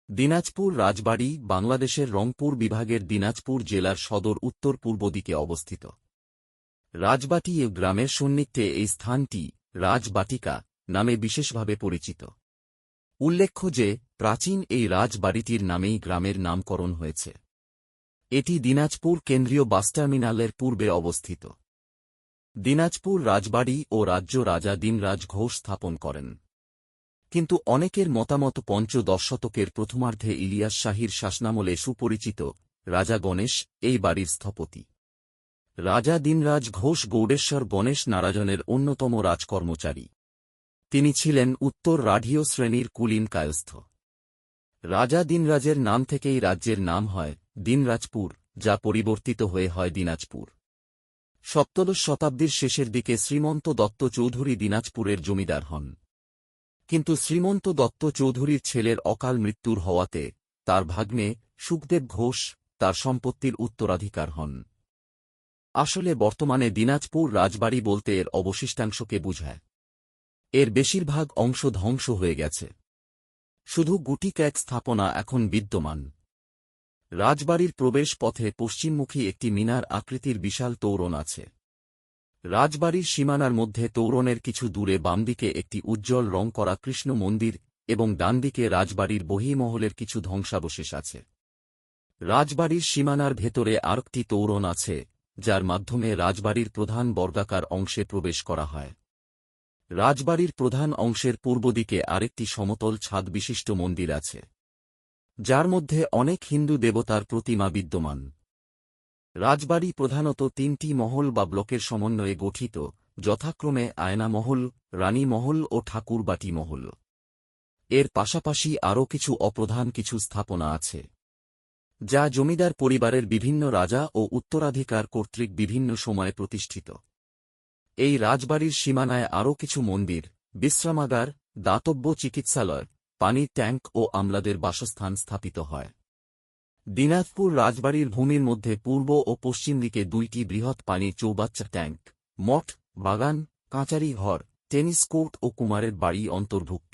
দিনাজপুর রাজবাড়ী বাংলাদেশের রংপুর বিভাগের দিনাজপুর জেলার সদর উত্তর-পূর্ব দিকে অবস্থিত। রাজবাটি গ্রামের সন্নিকটে এই স্থানটি রাজবাটিকা নামে বিশেষভাবে পরিচিত। উল্লেখ্য যে প্রাচীন এই রাজবাড়িটির নামেই গ্রামের নামকরণ হয়েছে। এটি দিনাজপুর কেন্দ্রীয় বাস টার্মিনালের পূর্বে অবস্থিত। দিনাজপুর রাজবাড়ি ও রাজ্য রাজা দিনরাজ ঘোষ স্থাপন করেন। কিন্তু অনেকের মতামত পঞ্চদশ শতকের প্রথমার্ধে ইলিয়াস শাহীর শাসনামলে সুপরিচিত রাজা গণেশ এই বাড়ির স্থপতি। রাজা দিনরাজ ঘোষ গৌড়েশ্বর গণেশ নারায়ণের অন্যতম রাজকর্মচারী। তিনি ছিলেন উত্তর রাঢ়ীয় শ্রেণীর কুলীন কায়স্থ। রাজা দিনরাজের নাম থেকেই রাজ্যের নাম হয় দিনরাজপুর, যা পরিবর্তিত হয়ে হয় দিনাজপুর। সপ্তদশ শতাব্দীর শেষের দিকে শ্রীমন্ত দত্ত চৌধুরী দিনাজপুরের জমিদার হন। কিন্তু শ্রীমন্ত দত্ত চৌধুরীর ছেলের অকাল মৃত্যুর হওয়াতে তার ভাগ্নে সুখদেব ঘোষ তার সম্পত্তির উত্তরাধিকার হন। আসলে বর্তমানে দিনাজপুর রাজবাড়ি বলতে এর অবশিষ্টাংশকে বুঝায়। এর বেশিরভাগ অংশ ধ্বংস হয়ে গেছে। শুধু গুটি কয়েক স্থাপনা এখন বিদ্যমান। রাজবাড়ির প্রবেশ পথে পশ্চিমমুখী একটি মিনার আকৃতির বিশাল তোরণ আছে। রাজবাড়ির সীমানার মধ্যে তোরণের কিছু দূরে বামদিকে একটি উজ্জ্বল রং করা কৃষ্ণ মন্দির এবং ডানদিকে রাজবাড়ির বহির্মহলের কিছু ধ্বংসাবশেষ আছে। রাজবাড়ির সীমানার ভেতরে আরেকটি তোরণ আছে, যার মাধ্যমে রাজবাড়ির প্রধান বর্গাকার অংশে প্রবেশ করা হয়। রাজবাড়ির প্রধান অংশের পূর্বদিকে আরেকটি সমতল ছাদ বিশিষ্ট মন্দির আছে, যার মধ্যে অনেক হিন্দু দেবতার প্রতিমা বিদ্যমান। রাজবাড়ি প্রধানত তিনটি মহল বা ব্লকের সমন্বয়ে গঠিত, যথাক্রমে আয়না মহল, রানী মহল ও ঠাকুরবাটি মহল। এর পাশাপাশি আরও কিছু অপ্রধান কিছু স্থাপনা আছে, যা জমিদার পরিবারের বিভিন্ন রাজা ও উত্তরাধিকার কর্তৃক বিভিন্ন সময়ে প্রতিষ্ঠিত। এই রাজবাড়ির সীমানায় আরও কিছু মন্দির, বিশ্রামাগার, দাতব্য চিকিৎসালয়, পানির ট্যাঙ্ক ও আমলাদের বাসস্থান স্থাপিত হয়। দিনাজপুর রাজবাড়ির ভূমির মধ্যে পূর্ব ও পশ্চিম দিকে দুইটি বৃহৎ পানির চৌবাচ্চা ট্যাঙ্ক, মঠ, বাগান, কাঁচারি ঘর, টেনিস কোর্ট ও কুমারের বাড়ি অন্তর্ভুক্ত।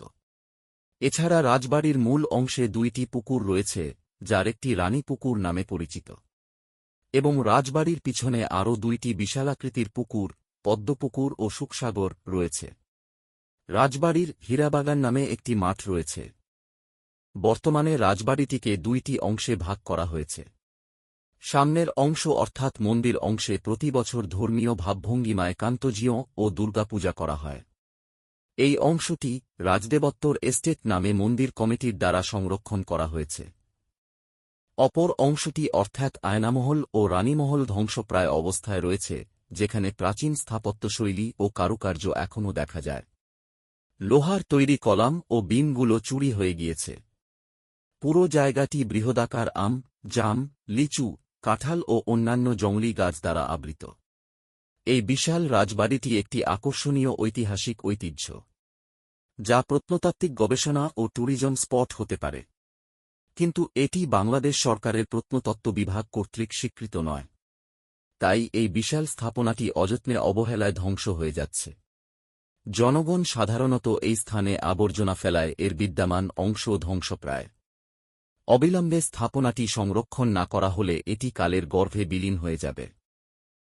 এছাড়া রাজবাড়ির মূল অংশে দুইটি পুকুর রয়েছে, যার একটি রানী পুকুর নামে পরিচিত, এবং রাজবাড়ির পিছনে আরও দুইটি বিশালাকৃতির পুকুর, পদ্মপুকুর ও সুখসাগর রয়েছে। রাজবাড়ির হীরাবাগান নামে একটি মাঠ রয়েছে। বর্তমানে রাজবাড়িটিকে দুইটি অংশে ভাগ করা হয়েছে। সামনের অংশ অর্থাৎ মন্দির অংশে প্রতি বছর ধর্মীয় ভাবভঙ্গিমায় কান্তজিও ও দুর্গাপূজা করা হয়। এই অংশটি রাজদেবত্তর এস্টেট নামে মন্দির কমিটির দ্বারা সংরক্ষণ করা হয়েছে। অপর অংশটি অর্থাৎ আয়নামহল ও রানীমহল ধ্বংসপ্রায় অবস্থায় রয়েছে, যেখানে প্রাচীন স্থাপত্যশৈলী ও কারুকার্য এখনও দেখা যায়। লোহার তৈরি কলাম ও বিমগুলো চুরি হয়ে গিয়েছে। পুরো জায়গাটি বৃহদাকার আম, জাম, লিচু, কাঁঠাল ও অন্যান্য জংলি গাছ দ্বারা আবৃত। এই বিশাল রাজবাড়িটি একটি আকর্ষণীয় ঐতিহাসিক ঐতিহ্য, যা প্রত্নতাত্ত্বিক গবেষণা ও ট্যুরিজম স্পট হতে পারে। কিন্তু এটি বাংলাদেশ সরকারের প্রত্নতত্ত্ব বিভাগ কর্তৃক স্বীকৃত নয়। তাই এই বিশাল স্থাপনাটি অযত্নে অবহেলায় ধ্বংস হয়ে যাচ্ছে। জনগণ সাধারণত এই স্থানে আবর্জনা ফেলায় এর বিদ্যমান অংশ ধ্বংসপ্রায়। অবিলম্বে স্থাপনাটি সংরক্ষণ না করা হলে এটি কালের গর্ভে বিলীন হয়ে যাবে।